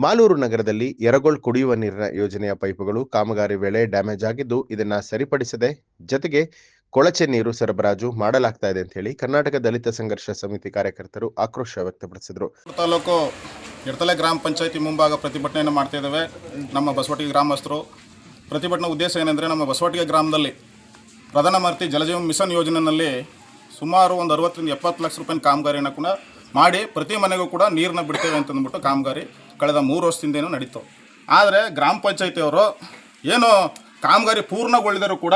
ಮಾಲೂರು ನಗರದಲ್ಲಿ ಯರಗೋಳ್ ಕುಡಿಯುವ ನೀರಿನ ಯೋಜನೆಯ ಪೈಪುಗಳು ಕಾಮಗಾರಿ ವೇಳೆ ಡ್ಯಾಮೇಜ್ ಆಗಿದ್ದು, ಇದನ್ನ ಸರಿಪಡಿಸದೆ ಜತೆಗೆ ಕೊಳಚೆ ನೀರು ಸರಬರಾಜು ಮಾಡಲಾಗ್ತಾ ಇದೆ ಅಂತ ಹೇಳಿ ಕರ್ನಾಟಕ ದಲಿತ ಸಂಘರ್ಷ ಸಮಿತಿ ಕಾರ್ಯಕರ್ತರು ಆಕ್ರೋಶ ವ್ಯಕ್ತಪಡಿಸಿದರು. ತಾಲೂಕು ಎಡ್ತಲೆ ಗ್ರಾಮ ಪಂಚಾಯತಿ ಮುಂಭಾಗ ಪ್ರತಿಭಟನೆಯನ್ನು ಮಾಡ್ತಾ ಇದ್ದೇವೆ. ನಮ್ಮ ಬಸವಟಿಗೆ ಗ್ರಾಮಸ್ಥರು ಪ್ರತಿಭಟನೆ ಉದ್ದೇಶ ಏನೆಂದರೆ, ನಮ್ಮ ಬಸವಟಿಗೆ ಗ್ರಾಮದಲ್ಲಿ ಪ್ರಧಾನಮಂತ್ರಿ ಜಲಜೀವನ್ ಮಿಷನ್ ಯೋಜನೆಯಲ್ಲಿ ಸುಮಾರು ಒಂದು 60-70 ಲಕ್ಷ ರೂಪಾಯಿ ಕಾಮಗಾರಿಯನ್ನು ಕೂಡ ಮಾಡಿ ಪ್ರತಿ ಮನೆಗೂ ಕೂಡ ನೀರನ್ನ ಬಿಡ್ತೇವೆ ಅಂತಂದ್ಬಿಟ್ಟು ಕಾಮಗಾರಿ ಕಳೆದ 3 ವರ್ಷದಿಂದೇನೂ ನಡೀತು. ಆದರೆ ಗ್ರಾಮ ಪಂಚಾಯತಿಯವರು ಏನು ಕಾಮಗಾರಿ ಪೂರ್ಣಗೊಳಿದರೂ ಕೂಡ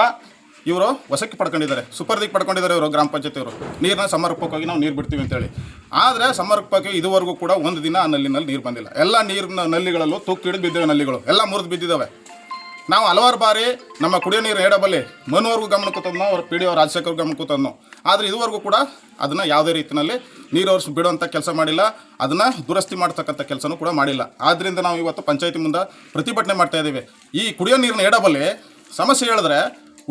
ಇವರು ವಶಕ್ಕೆ ಪಡ್ಕೊಂಡಿದ್ದಾರೆ, ಸುಪರ್ದಿಗೆ ಪಡ್ಕೊಂಡಿದ್ದಾರೆ ಇವರು ಗ್ರಾಮ ಪಂಚಾಯತಿಯವರು. ನೀರನ್ನ ಸಮರ್ಪಕವಾಗಿ ನಾವು ನೀರು ಬಿಡ್ತೀವಿ ಅಂತೇಳಿ. ಆದರೆ ಸಮರ್ಪಕವಾಗಿ ಇದುವರೆಗೂ ಕೂಡ ಒಂದು ದಿನ ಆ ನಲ್ಲಿನಲ್ಲಿ ನೀರು ಬಂದಿಲ್ಲ. ಎಲ್ಲ ನೀರಿನ ನಲ್ಲಿಗಳಲ್ಲೂ ತುಕ್ಕು ಹಿಡಿದು ಬಿದ್ದಿವೆ, ನಲ್ಲಿಗಳು ಎಲ್ಲ ಮುರಿದು ಬಿದ್ದಿದ್ದಾವೆ. ನಾವು ಹಲವಾರು ಬಾರಿ ನಮ್ಮ ಕುಡಿಯೋ ನೀರು ಹೇಳಬಲ್ಲಿ ಮನವರೆಗೂ ಗಮನಕ್ಕೆ ತಂದೋ, ಅವ್ರ ಪಿ ಡಿ ಒ ರಾಜಶೇಖರ್ ಗಮನಕ್ಕೂ ತಂದೋ. ಆದರೆ ಇದುವರೆಗೂ ಕೂಡ ಅದನ್ನು ಯಾವುದೇ ರೀತಿಯಲ್ಲಿ ನೀರು ಹರಿಸಿ ಬಿಡುವಂಥ ಕೆಲಸ ಮಾಡಿಲ್ಲ, ಅದನ್ನು ದುರಸ್ತಿ ಮಾಡ್ತಕ್ಕಂಥ ಕೆಲಸನೂ ಕೂಡ ಮಾಡಿಲ್ಲ. ಆದ್ದರಿಂದ ನಾವು ಇವತ್ತು ಪಂಚಾಯತಿ ಮುಂದೆ ಪ್ರತಿಭಟನೆ ಮಾಡ್ತಾ ಇದ್ದೀವಿ. ಈ ಕುಡಿಯೋ ನೀರಿನ ಹೇಳಬಲ್ಲಿ ಸಮಸ್ಯೆ ಹೇಳಿದ್ರೆ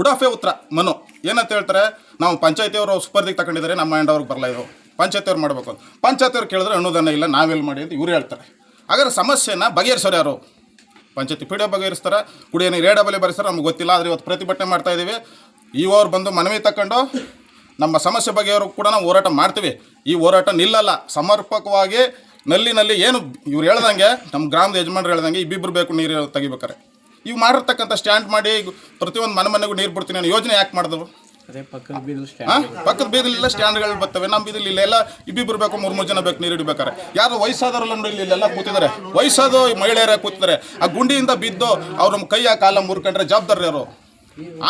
ಉಡಾಫೆ ಉತ್ತರ ಮನು ಏನಂತ ಹೇಳ್ತಾರೆ, ನಾವು ಪಂಚಾಯತಿಯವರು ಸುಪರ್ದಿಗೆ ತಗೊಂಡಿದ್ದಾರೆ, ನಮ್ಮ ಹ್ಯಾಂಡ್ ಅವ್ರಿಗೆ ಬರಲ್ಲ, ಇದು ಪಂಚಾಯತಿಯವ್ರು ಮಾಡಬೇಕು ಅಂತ. ಪಂಚಾಯತಿಯವ್ರು ಕೇಳಿದ್ರೆ ಅನುದಾನ ಇಲ್ಲ, ನಾವೆಲ್ಲಿ ಮಾಡಿ ಅಂತ ಇವ್ರು ಹೇಳ್ತಾರೆ. ಹಾಗಾದ್ರೆ ಸಮಸ್ಯೆನ ಬಗೆಹರಿಸೋರು ಯಾರು? ಪಂಚಾಯತಿ ಪಿ ಡಿ ಒ ಬಗೆಹರಿಸ್ತಾರೆ, ಕುಡಿಯೋ ನೀರು ಹೇಳಬಲ್ಲಿ ಬರೆಸ್ತಾರೆ, ನಮ್ಗೆ ಗೊತ್ತಿಲ್ಲ. ಆದರೆ ಇವತ್ತು ಪ್ರತಿಭಟನೆ ಮಾಡ್ತಾ ಇದ್ದೀವಿ. ಇವರು ಬಂದು ಮನವಿ ತಗೊಂಡು ನಮ್ಮ ಸಮಸ್ಯೆ ಬಗೆಯವರು ಕೂಡ ನಾವು ಹೋರಾಟ ಮಾಡ್ತೀವಿ. ಈ ಹೋರಾಟ ನಿಲ್ಲಲ್ಲ. ಸಮರ್ಪಕವಾಗಿ ನಲ್ಲಿನಲ್ಲಿ ಏನು ಇವ್ರು ಹೇಳ್ದಂಗೆ, ನಮ್ಮ ಗ್ರಾಮದ ಯಜಮಾನ್ರು ಹೇಳ್ದಂಗೆ ಇಬ್ಬಿಬ್ಬರು ಬೇಕು ನೀರು ತೆಗಿಬೇಕಾರೆ. ಇವು ಮಾಡಿರ್ತಕ್ಕಂಥ ಸ್ಟ್ಯಾಂಡ್ ಮಾಡಿ ಪ್ರತಿಯೊಂದು ಮನೆಗೂ ನೀರು ಬಿಡ್ತೀನಿ ಅನ್ನೋ ಯೋಜನೆ ಯಾಕೆ ಮಾಡಿದವು? ಪಕ್ಕದ ಬೀದಿಲೆಲ್ಲ ಸ್ಟ್ಯಾಂಡ್ಗಳು ಬರ್ತವೆ, ನಮ್ಮ ಬೀದಿಲಿ ಎಲ್ಲ ಇಬ್ಬಿಬ್ಬರು ಬೇಕು, 3 ಜನ ಬೇಕು ನೀರು ಹಿಡಿಬೇಕಾರೆ. ಯಾರು ವಯಸ್ಸಾದವರೆಲ್ಲ ನೋಡಿ ಇಲ್ಲೆಲ್ಲ ಕೂತಿದ್ದಾರೆ, ವಯಸ್ಸಾದ ಮಹಿಳೆಯರೇ ಕೂತಿದ್ದಾರೆ. ಆ ಗುಂಡಿಯಿಂದ ಬಿದ್ದು ಅವ್ರ ನಮ್ಮ ಕೈಯ ಕಾಲ ಮುರ್ಕೊಂಡ್ರೆ ಜವಾಬ್ದಾರಿ ಅವರು.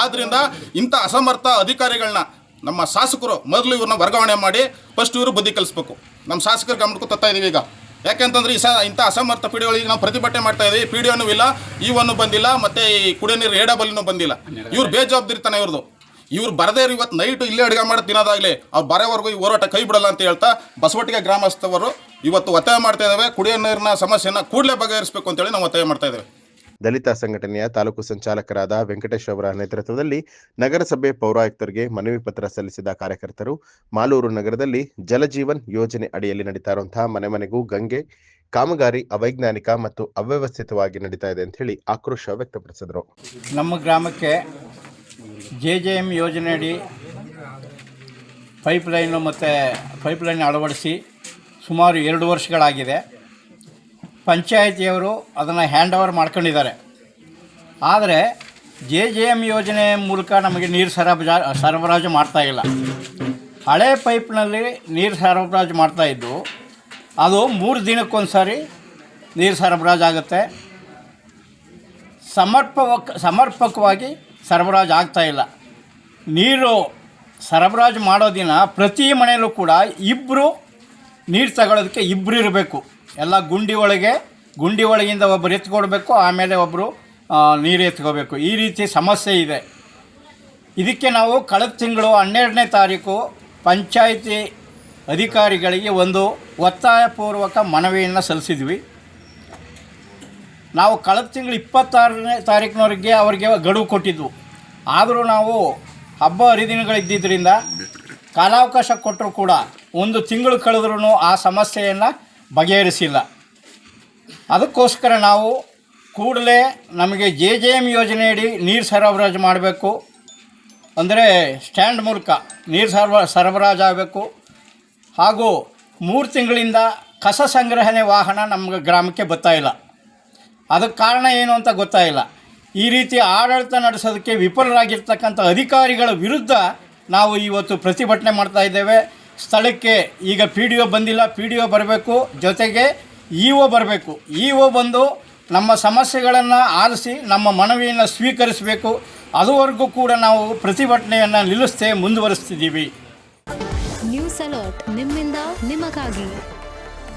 ಆದ್ದರಿಂದ ಇಂಥ ಅಸಮರ್ಥ ಅಧಿಕಾರಿಗಳನ್ನ ನಮ್ಮ ಶಾಸಕರು ಮೊದಲು ಇವ್ರನ್ನ ವರ್ಗಾವಣೆ ಮಾಡಿ ಫಸ್ಟ್ ಇವರು ಬುದ್ಧಿ ಕಲಿಸ್ಬೇಕು. ನಮ್ಮ ಶಾಸಕರ ಗಮನಕ್ಕೂ ತರ್ತಾ ಇದೀವಿ ಈಗ. ಯಾಕೆಂತಂದ್ರೆ ಇಂಥ ಅಸಮರ್ಥ ಪಿ ಡಿ ಒಗಳಿಗೆ ನಾವು ಪ್ರತಿಭಟನೆ ಮಾಡ್ತಾ ಇದ್ದೀವಿ. ಪಿ ಡಿ ಒನೂ ಇಲ್ಲ, ಇವನು ಬಂದಿಲ್ಲ, ಮತ್ತು ಈ ಕುಡಿಯೋ ನೀರು ಹೇಡಬಲ್ಲಿನೂ ಬಂದಿಲ್ಲ. ಇವ್ರು ಬೇಜವಾಬ್ದಾರಿತನ ಇವ್ರದ್ದು. ಇವ್ರು ಬರದೇ ಇವತ್ತು ನೈಟು ಇಲ್ಲೇ ಅಡುಗೆ ಮಾಡೋದು ತಿನ್ನೋದಾಗಲಿ, ಅವ್ರು ಬರೋವರೆಗೂ ಈ ಹೋರಾಟ ಕೈ ಬಿಡಲ್ಲ ಅಂತ ಹೇಳ್ತಾ ಬಸವಟಿಗೆ ಗ್ರಾಮಸ್ಥವರು ಇವತ್ತು ಒತ್ತಾಯ ಮಾಡ್ತಾ ಇದ್ದಾವೆ. ಕುಡಿಯೋ ನೀರಿನ ಸಮಸ್ಯೆಯನ್ನು ಕೂಡಲೇ ಬಗೆಹರಿಸಬೇಕು ಅಂತೇಳಿ ನಾವು ಒತ್ತಾಯ ಮಾಡ್ತಾ ಇದ್ದೇವೆ. ದಲಿತ ಸಂಘಟನೆಯ ತಾಲೂಕು ಸಂಚಾಲಕರಾದ ವೆಂಕಟೇಶ್ ಅವರ ನೇತೃತ್ವದಲ್ಲಿ ನಗರಸಭೆ ಪೌರಾಯುಕ್ತರಿಗೆ ಮನವಿ ಪತ್ರ ಸಲ್ಲಿಸಿದ ಕಾರ್ಯಕರ್ತರು ಮಾಲೂರು ನಗರದಲ್ಲಿ ಜಲಜೀವನ್ ಯೋಜನೆ ಅಡಿಯಲ್ಲಿ ನಡೀತಾ ಇರುವಂತಹ ಮನೆಗೂ ಗಂಗೆ ಕಾಮಗಾರಿ ಅವೈಜ್ಞಾನಿಕ ಮತ್ತು ಅವ್ಯವಸ್ಥಿತವಾಗಿ ನಡೀತಾ ಇದೆ ಅಂತ ಹೇಳಿ ಆಕ್ರೋಶ ವ್ಯಕ್ತಪಡಿಸಿದರು. ನಮ್ಮ ಗ್ರಾಮಕ್ಕೆ JJM ಯೋಜನೆಯಡಿ ಪೈಪ್ಲೈನ್ ಅಳವಡಿಸಿ ಸುಮಾರು 2 ವರ್ಷಗಳಾಗಿದೆ. ಪಂಚಾಯಿತಿಯವರು ಅದನ್ನು ಹ್ಯಾಂಡ್ ಓವರ್ ಮಾಡ್ಕೊಂಡಿದ್ದಾರೆ. ಆದರೆ JJM ಯೋಜನೆ ಮೂಲಕ ನಮಗೆ ನೀರು ಸರಬರಾಜು ಮಾಡ್ತಾಯಿಲ್ಲ. ಹಳೆ ಪೈಪ್ನಲ್ಲಿ ನೀರು ಸರಬರಾಜು ಮಾಡ್ತಾಯಿದ್ದು ಅದು 3 ದಿನಕ್ಕೊಂದು ಸಾರಿ ನೀರು ಸರಬರಾಜು ಆಗುತ್ತೆ. ಸಮರ್ಪಕವಾಗಿ ಸರಬರಾಜು ಆಗ್ತಾಯಿಲ್ಲ. ನೀರು ಸರಬರಾಜು ಮಾಡೋ ದಿನ ಪ್ರತಿ ಮನೆಯಲ್ಲೂ ಕೂಡ ಇಬ್ಬರು ನೀರು ತಗೊಳ್ಳೋದಕ್ಕೆ ಇಬ್ಬರು ಇರಬೇಕು. ಎಲ್ಲ ಗುಂಡಿ ಒಳಗಿಂದ ಒಬ್ಬರು ಎತ್ಕೊಡ್ಬೇಕು, ಆಮೇಲೆ ಒಬ್ಬರು ನೀರು ಎತ್ಕೋಬೇಕು. ಈ ರೀತಿ ಸಮಸ್ಯೆ ಇದೆ. ಇದಕ್ಕೆ ನಾವು ಕಳೆದ ತಿಂಗಳು 12ನೇ ತಾರೀಕು ಪಂಚಾಯಿತಿ ಅಧಿಕಾರಿಗಳಿಗೆ ಒಂದು ಒತ್ತಾಯಪೂರ್ವಕ ಮನವಿಯನ್ನು ಸಲ್ಲಿಸಿದ್ವಿ. ನಾವು ಕಳೆದ ತಿಂಗಳು 26ನೇ ತಾರೀಕಿನವರೆಗೆ ಅವರಿಗೆ ಗಡುವು ಕೊಟ್ಟಿದ್ವು. ಆದರೂ ನಾವು ಹಬ್ಬ ಹರಿದಿನಗಳಿದ್ದಿದ್ದರಿಂದ ಕಾಲಾವಕಾಶ ಕೊಟ್ಟರೂ ಕೂಡ 1 ತಿಂಗಳು ಕಳೆದ್ರೂ ಆ ಸಮಸ್ಯೆಯನ್ನು ಬಗೆಹರಿಸಿಲ್ಲ. ಅದಕ್ಕೋಸ್ಕರ ನಾವು ಕೂಡಲೇ ನಮಗೆ JJM ಯೋಜನೆಯಡಿ ನೀರು ಸರಬರಾಜು ಮಾಡಬೇಕು, ಅಂದರೆ ಸ್ಟ್ಯಾಂಡ್ ಮೂಲಕ ನೀರು ಸರಬರಾಜು ಆಗಬೇಕು. ಹಾಗೂ 3 ತಿಂಗಳಿಂದ ಕಸ ಸಂಗ್ರಹಣೆ ವಾಹನ ನಮ್ಮ ಗ್ರಾಮಕ್ಕೆ ಬರ್ತಾಯಿಲ್ಲ. ಅದಕ್ಕೆ ಕಾರಣ ಏನು ಅಂತ ಗೊತ್ತಾಯಿಲ್ಲ. ಈ ರೀತಿ ಆಡಳಿತ ನಡೆಸೋದಕ್ಕೆ ವಿಫಲರಾಗಿರ್ತಕ್ಕಂಥ ಅಧಿಕಾರಿಗಳ ವಿರುದ್ಧ ನಾವು ಇವತ್ತು ಪ್ರತಿಭಟನೆ ಮಾಡ್ತಾ ಇದ್ದೇವೆ. ಸ್ಥಳಕ್ಕೆ ಈಗ PDO ಬಂದಿಲ್ಲ, PDO ಬರಬೇಕು, ಜೊತೆಗೆ EO ಬರಬೇಕು. EO ಬಂದು ನಮ್ಮ ಸಮಸ್ಯೆಗಳನ್ನು ಆಲಿಸಿ ನಮ್ಮ ಮನವಿಯನ್ನು ಸ್ವೀಕರಿಸಬೇಕು. ಅದುವರೆಗೂ ಕೂಡ ನಾವು ಪ್ರತಿಭಟನೆಯನ್ನು ನಿಲ್ಲಿಸದೆ ಮುಂದುವರಿಸ್ತಿದ್ದೀವಿ. ನ್ಯೂಸ್ ಅಲರ್ಟ್ ನಿಮ್ಮಿಂದ ನಿಮಗಾಗಿ.